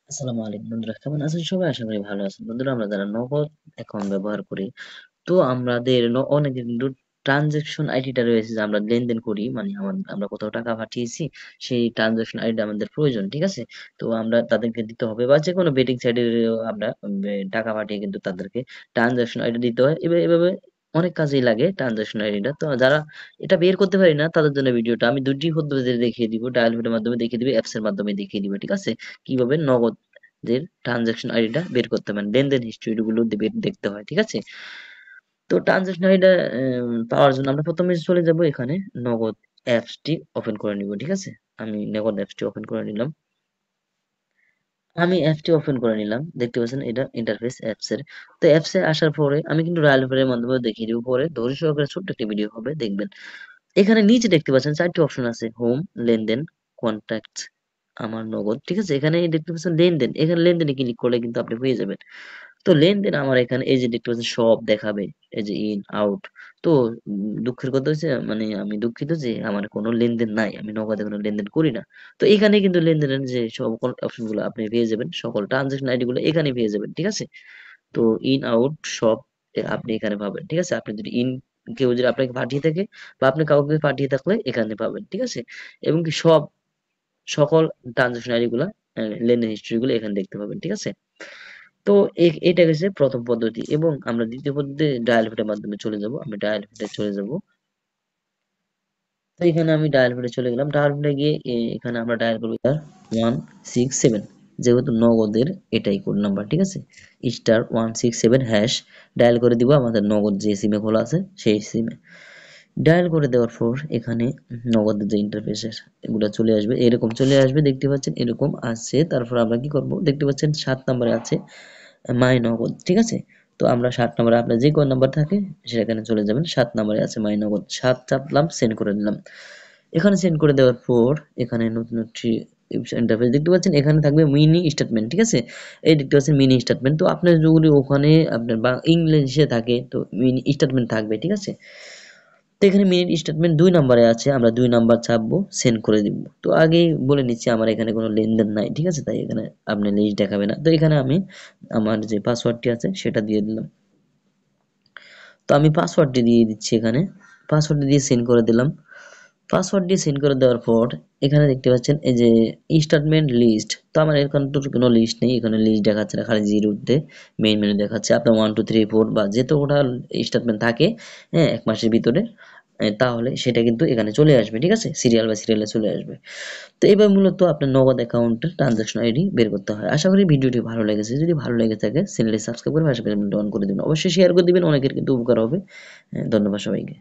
আসসালামু আলাইকুম বন্ধুরা, কেমন আছেন সবাই? আশা করি ভালো আছেন। বন্ধুরা, আমরা যারা নগদ অ্যাকাউন্ট ব্যবহার করি, তো আমাদের অনেকের কিন্তু ট্রানজাকশন আইডিটা রয়েছে, যে আমরা লেনদেন করি, মানে আমরা কোথাও টাকা পাঠিয়েছি, সেই ট্রানজাকশন আইডিটা আমাদের প্রয়োজন, ঠিক আছে? তো আমরা তাদেরকে দিতে হবে, বা যেকোনো বেটিং সাইটের আমরা টাকা পাঠিয়ে কিন্তু তাদেরকে ট্রানজাকশন আইডি দিতে হয়। এভাবে অনেক কাজেই লাগে ট্রানজাকশন আইডিটা। তো যারা এটা বের করতে পারি না, তাদের জন্য ভিডিওটা আমি দুটি পদ্ধতিতে দেখিয়ে দিব, ডায়াল পের মাধ্যমে দেখিয়ে দিবে, অ্যাপস এর মাধ্যমে দেখিয়ে দিবে, ঠিক আছে? কিভাবে নগদের ট্রানজাকশন আইডিটা বের করতে পারেন, লেনদেন হিস্ট্রি গুলো দেখতে হয়, ঠিক আছে? তো ট্রানজাকশন আইডিটা পাওয়ার জন্য আমরা প্রথমে চলে যাব এখানে, নগদ অ্যাপসটি ওপেন করে নিব, ঠিক আছে? আমি নগদ অ্যাপসটি ওপেন করে নিলাম। আমি অ্যাপসটি ওপেন করে নিলাম, দেখতে পাচ্ছেন এটা ইন্টারফেস অ্যাপস এর। তো অ্যাপসে আসার পরে আমি কিন্তু রায়াল পের মাধ্যমে দেখিয়ে দিব, পরে ধৈর্য সহকারে ছোট্ট একটি ভিডিও হবে, দেখবেন। এখানে নিচে দেখতে পাচ্ছেন ৪টি অপশন আছে, হোম, লেনদেন, কন্টাক্টস, আমার নগদ, ঠিক আছে? এখানে দেখতে পাচ্ছেন লেনদেন, এখানে লেনদেনে ক্লিক করলে কিন্তু আপনি পেয়ে যাবেন। তো লেনদেন আমার এখানে এই যে দেখতে পাচ্ছেন সব দেখাবে, এই যে ইন আউট। তো দুঃখের কথা হচ্ছে, মানে আমি দুঃখিত যে আমার কোনো লেনদেন নাই, আমি নগদে কোনো লেনদেন করি না। তো এখানে কিন্তু লেনদেনের যে সকল অপশন গুলো আপনি পেয়ে যাবেন, সকল ট্রানজাকশন আইডি গুলো এখানে পেয়ে যাবেন, ঠিক আছে? তো ইন আউট সব আপনি এখানে পাবেন, ঠিক আছে? আপনি যদি কেউ যদি আপনাকে পাঠিয়ে থাকে, বা আপনি কাউকে পাঠিয়ে থাকলে এখানে পাবেন, ঠিক আছে? এবং কি সকল ট্রানজাকশন আইডি গুলা, লেনদেন হিস্ট্রি গুলো এখানে দেখতে পাবেন, ঠিক আছে? তো এটা গেছে প্রথম পদ্ধতি, এবং আমরা দ্বিতীয় পদ্ধতি ডায়াল পেটের মাধ্যমে চলে যাব। আমি ডায়াল পেটে চলে যাব। তো এখানে আমি ডায়াল পেটে চলে গেলাম। ডায়াল পেটে গিয়ে এখানে আমরা ডায়াল করবো *167, যেহেতু নগদের এটাই কোড নাম্বার, ঠিক আছে? *167# ডায়াল করে দিব আমাদের নগদ যে সিমে খোলা আছে সেই সিমে। ডায়াল করে দেওয়ার পর এখানে নগদের যে ইন্টারফেসের এগুলো চলে আসবে, এরকম চলে আসবে, দেখতে পাচ্ছেন এরকম আসছে। তারপর আমরা কি করব, দেখতে পাচ্ছেন 7 নম্বরে আছে মাই নগদ, ঠিক আছে? তো আমরা 7 নম্বরে, আপনার যে কোন নাম্বার থাকে সেখানে চলে যাবেন। 7 নম্বরে আছে মাই নগদ, 7 চাপলাম, সেন্ড করে দিলাম। এখানে সেন্ড করে দেওয়ার পর এখানে নতুন একটি ইন্টারফেস দেখতে পাচ্ছেন, এখানে থাকবে মিনি স্টেটমেন্ট, ঠিক আছে? এই দেখতে পাচ্ছেন মিনি স্টেটমেন্ট। তো আপনার যদি ওখানে আপনার বা ইংলিশে থাকে, তো মিনি স্টেটমেন্ট থাকবে, ঠিক আছে? তো এখানে মিনিট স্টেটমেন্ট 2 নম্বরে আছে, আমরা 2 নাম্বার চাপবো, সেন্ড করে দিব। তো আগেই বলে নিচ্ছি আমার এখানে কোনো লেনদেন নাই, ঠিক আছে? তাই এখানে আপনি লিস্ট দেখাবে না। তো এখানে আমি আমার যে পাসওয়ার্ডটি আছে সেটা দিয়ে দিলাম। তো আমি পাসওয়ার্ডটি দিয়ে দিচ্ছি এখানে, পাসওয়ার্ডটি দিয়ে সেন্ড করে দিলাম। পাসওয়ার্ড দিয়ে সেন্ড করে দেওয়ার পর এখানে দেখতে পাচ্ছেন এই যে স্টেটমেন্ট লিস্ট। তো আমার এখানে তো কোনো লিস্ট নেই, এখানে লিস্ট দেখাচ্ছে না, খালি জিরোতে মেইন মেনু দেখাচ্ছে। আপনার 1 2 3 4 বা যতটা স্টেটমেন্ট থাকে, হ্যাঁ, এক মাসের ভিতরে, তাহলে সেটা কিন্তু এখানে চলে আসবে, ঠিক আছে? সিরিয়াল বাই সিরিয়ালে চলে আসবে। তো এবার মূলত আপনার নগদ অ্যাকাউন্টের ট্রানজাকশন আইডি বের করতে হয়। আশা করি ভিডিওটি ভালো লেগেছে। যদি ভালো লেগে থাকে চ্যানেলটি সাবস্ক্রাইব করে পাশে বেল আইকনটি অন করে দিবেন। অবশ্যই শেয়ার করে দিবেন, অনেকের কিন্তু উপকার হবে। ধন্যবাদ সবাইকে।